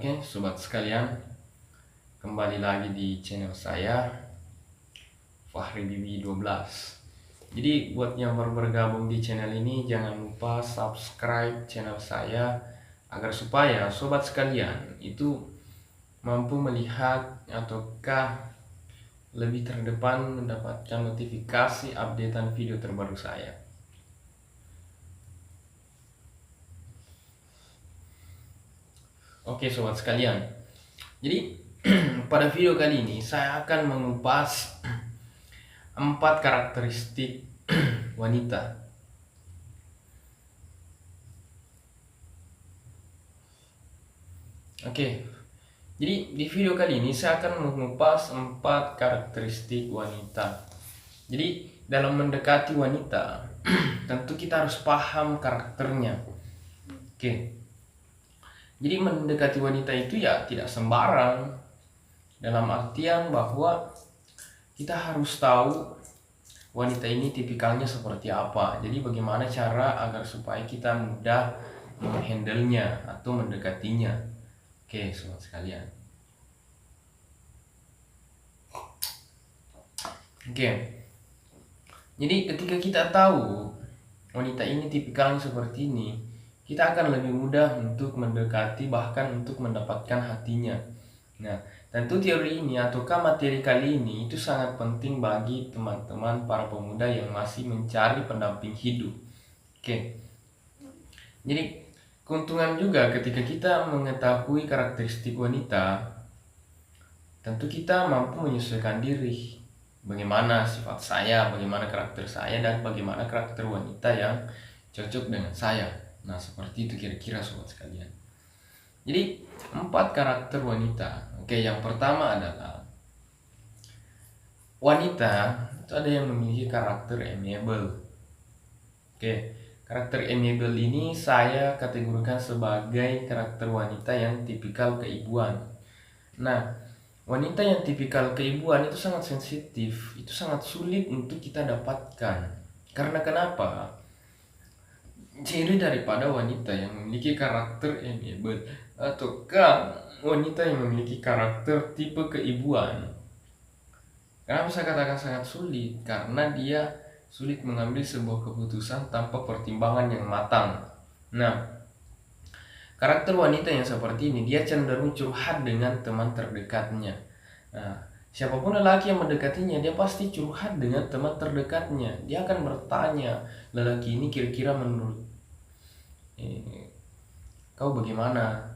Oke, sobat sekalian, kembali lagi di channel saya, Fahri Bibi 12. Jadi buat yang baru bergabung di channel ini, jangan lupa subscribe channel saya agar supaya sobat sekalian itu mampu melihat ataukah lebih terdepan mendapatkan notifikasi updatean video terbaru saya. Oke sobat sekalian, jadi pada video kali ini saya akan mengupas 4 karakteristik wanita. Oke, jadi di video kali ini saya akan mengupas 4 karakteristik wanita. Jadi dalam mendekati wanita tentu kita harus paham karakternya. Oke, jadi mendekati wanita itu ya tidak sembarang, dalam artian bahwa kita harus tahu wanita ini tipikalnya seperti apa. Jadi bagaimana cara agar supaya kita mudah menghandle-nya atau mendekatinya. Oke, sobat sekalian. Oke. Jadi ketika kita tahu wanita ini tipikalnya seperti ini, kita akan lebih mudah untuk mendekati, bahkan untuk mendapatkan hatinya. Nah, tentu teori ini ataukah materi kali ini itu sangat penting bagi teman-teman para pemuda yang masih mencari pendamping hidup. Oke. Jadi keuntungan juga ketika kita mengetahui karakteristik wanita, tentu kita mampu menyesuaikan diri. Bagaimana sifat saya, bagaimana karakter saya, dan bagaimana karakter wanita yang cocok dengan saya. Nah, seperti itu kira-kira sobat sekalian. Jadi 4 karakter wanita. Oke, yang pertama adalah wanita itu ada yang memiliki karakter amiable. Oke, karakter amiable ini saya kategorikan sebagai karakter wanita yang tipikal keibuan. Nah, wanita yang tipikal keibuan itu sangat sensitif, itu sangat sulit untuk kita dapatkan. Karena kenapa? Ciri daripada wanita yang memiliki karakter amiable ataukah wanita yang memiliki karakter tipe keibuan. Kenapa saya katakan sangat sulit? Karena dia sulit mengambil sebuah keputusan tanpa pertimbangan yang matang. Nah, karakter wanita yang seperti ini dia cenderung curhat dengan teman terdekatnya. Nah, siapapun lelaki yang mendekatinya, dia pasti curhat dengan teman terdekatnya. Dia akan bertanya, lelaki ini kira-kira menurut kau bagaimana?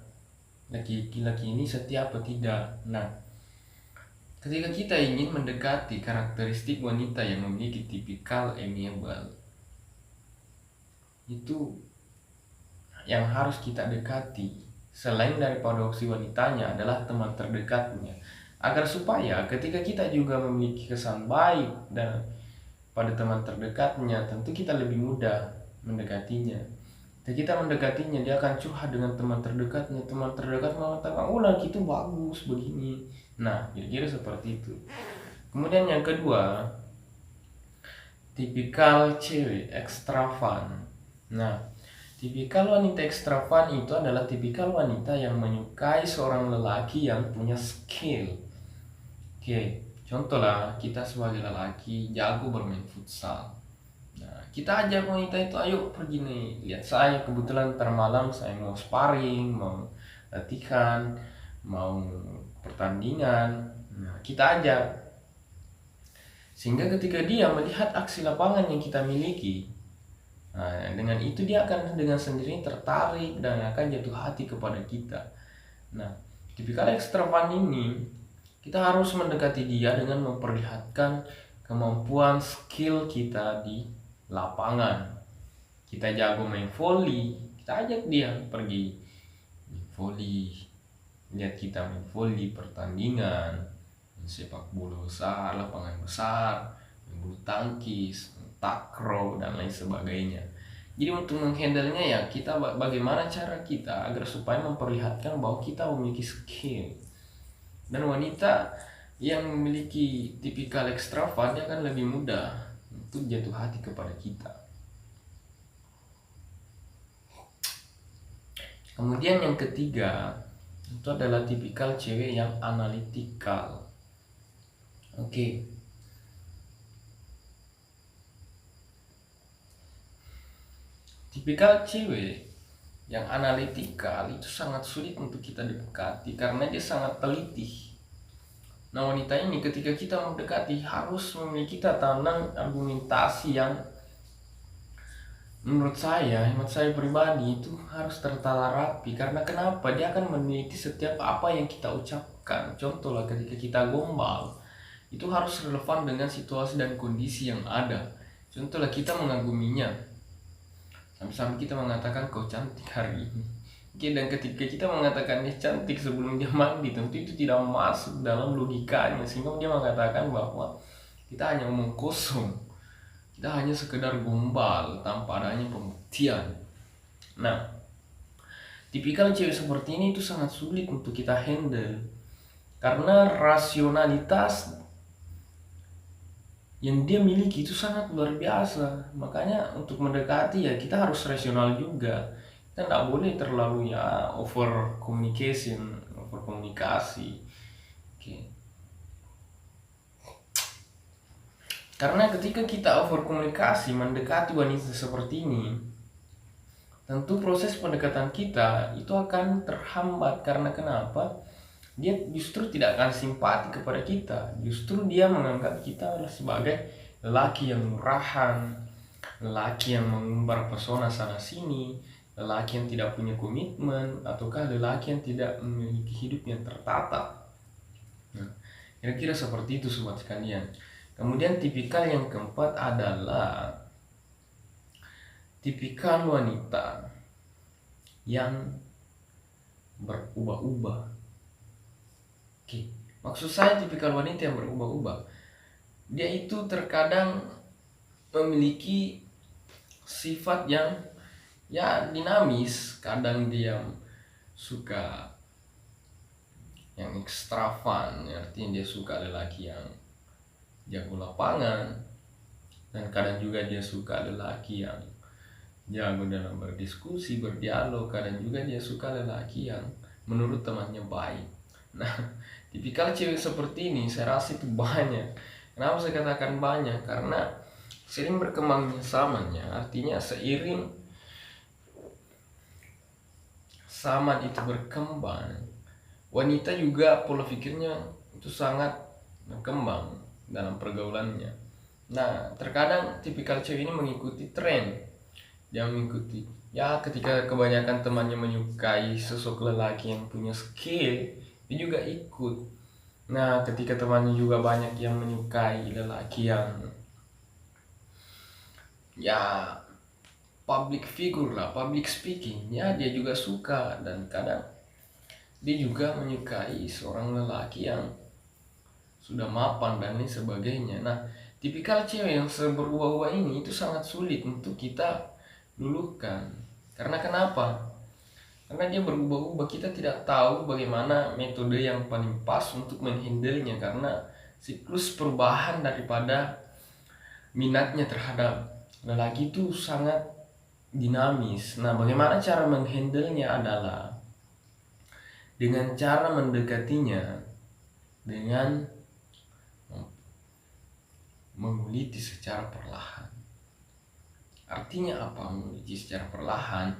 Laki-laki ini setia apa tidak? Nah, ketika kita ingin mendekati karakteristik wanita yang memiliki tipikal amiable, itu yang harus kita dekati selain daripada opsi wanitanya adalah teman terdekatnya, agar supaya ketika kita juga memiliki kesan baik dan pada teman terdekatnya, tentu kita lebih mudah mendekatinya. Ketika kita mendekatinya, dia akan curhat dengan teman terdekatnya. Teman terdekat mengatakan, oh laki itu bagus begini. Nah, kira-kira seperti itu. Kemudian yang kedua, tipikal cewek ekstravan. Nah, tipikal wanita ekstravan itu adalah tipikal wanita yang menyukai seorang lelaki yang punya skill. Oke, contoh lah, kita sebagai lelaki jago bermain futsal. Nah, kita ajak wanita itu, ayo pergi nih, lihat saya kebetulan termalam saya mau sparring, mau latihan, mau pertandingan. Nah, kita ajak. Sehingga ketika dia melihat aksi lapangan yang kita miliki, nah, dengan itu dia akan dengan sendirinya tertarik dan akan jatuh hati kepada kita. Nah, tipikal ekstravan ini, kita harus mendekati dia dengan memperlihatkan kemampuan skill kita di lapangan. Kita jago main volley, kita ajak dia pergi main volley, lihat kita main volley pertandingan, sepak bola besar, lapangan besar, main bulu tangkis, takraw dan lain sebagainya. Jadi untuk menghandle-nya ya kita bagaimana cara kita agar supaya memperlihatkan bahwa kita memiliki skill. Dan wanita yang memiliki tipikal ekstravan dia akan lebih mudah untuk jatuh hati kepada kita. Kemudian yang ketiga, itu adalah tipikal cewek yang analitikal. Oke. Tipikal cewek yang analitikal itu sangat sulit untuk kita dekati karena dia sangat teliti. Nah, wanita ini ketika kita mendekati harus memiliki tatanan argumentasi yang menurut saya, hemat saya pribadi itu harus tertata rapi. Karena kenapa? Dia akan meneliti setiap apa yang kita ucapkan. Contohlah ketika kita gombal, itu harus relevan dengan situasi dan kondisi yang ada. Contohlah kita mengaguminya, sampai-sampai kita mengatakan kau cantik hari ini. Oke, dan ketika kita mengatakan dia cantik sebelum dia mandi, tentu itu tidak masuk dalam logikanya, sehingga dia mengatakan bahwa kita hanya omong kosong, kita hanya sekedar gombal tanpa adanya pembuktian. Nah, tipikal cewek seperti ini itu sangat sulit untuk kita handle karena rasionalitas yang dia miliki itu sangat luar biasa. Makanya untuk mendekati ya kita harus rasional juga. Kita tidak boleh terlalu ya over communication, over komunikasi. Oke. Karena ketika kita over komunikasi mendekati wanita seperti ini, tentu proses pendekatan kita itu akan terhambat. Karena kenapa? Dia justru tidak akan simpati kepada kita. Justru dia menganggap kita adalah sebagai lelaki yang murahan, lelaki yang mengumbar pesona sana sini, lelaki yang tidak punya komitmen, ataukah lelaki yang tidak memiliki hidup yang tertata. Nah, kira-kira seperti itu sobat sekalian. Kemudian tipikal yang keempat adalah tipikal wanita yang berubah-ubah. Oke, maksud saya tipikal wanita yang berubah-ubah. Dia itu terkadang memiliki sifat yang ya dinamis. Kadang dia suka yang ekstravan, artinya dia suka lelaki yang jago lapangan, dan kadang juga dia suka lelaki yang jago dalam berdiskusi, berdialog. Kadang juga dia suka lelaki yang menurut temannya baik. Nah, tipikal cewek seperti ini saya rasa itu banyak. Kenapa saya katakan banyak? Karena sering berkembangnya zamannya, artinya seiring zaman itu berkembang, wanita juga pola pikirnya itu sangat berkembang dalam pergaulannya. Nah, terkadang tipikal cewek ini mengikuti tren. Dia mengikuti, ya ketika kebanyakan temannya menyukai sosok lelaki yang punya skill, dia juga ikut. Nah, ketika temannya juga banyak yang menyukai lelaki yang ya public figure lah, public speaking, ya dia juga suka. Dan kadang dia juga menyukai seorang lelaki yang sudah mapan dan lain sebagainya. Nah, tipikal cewek yang berubah-ubah ini itu sangat sulit untuk kita luluhkan. Karena kenapa? Karena dia berubah-ubah, kita tidak tahu bagaimana metode yang paling pas untuk menghandle-nya. Karena siklus perubahan daripada minatnya terhadap lelaki itu sangat dinamis. Nah, bagaimana cara menghandle-nya adalah dengan cara mendekatinya dengan menguliti secara perlahan. Artinya apa menguliti secara perlahan?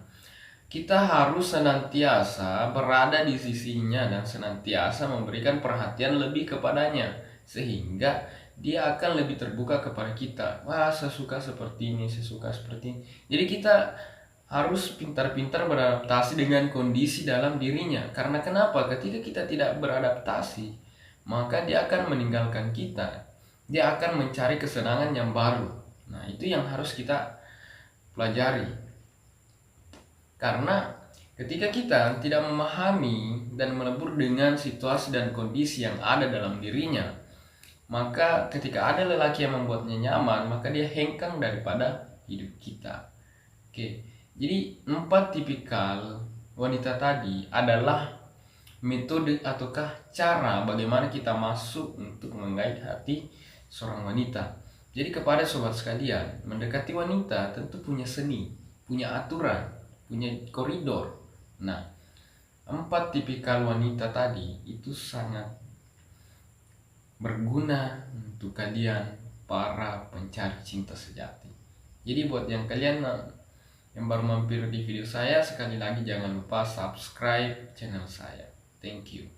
Kita harus senantiasa berada di sisinya dan senantiasa memberikan perhatian lebih kepadanya, sehingga dia akan lebih terbuka kepada kita. Wah, saya suka seperti ini, saya suka seperti ini. Jadi kita harus pintar-pintar beradaptasi dengan kondisi dalam dirinya. Karena kenapa? Ketika kita tidak beradaptasi, maka dia akan meninggalkan kita. Dia akan mencari kesenangan yang baru. Nah, itu yang harus kita pelajari. Karena ketika kita tidak memahami dan melebur dengan situasi dan kondisi yang ada dalam dirinya, maka ketika ada lelaki yang membuatnya nyaman, maka dia hengkang daripada hidup kita. Oke, jadi 4 tipikal wanita tadi adalah metode ataukah cara bagaimana kita masuk untuk menggait hati seorang wanita. Jadi kepada sobat sekalian, mendekati wanita tentu punya seni, punya aturan, punya koridor. Nah, 4 tipikal wanita tadi itu sangat berguna untuk kalian para pencari cinta sejati. Jadi buat yang kalian yang baru mampir di video saya, sekali lagi jangan lupa subscribe channel saya. Thank you.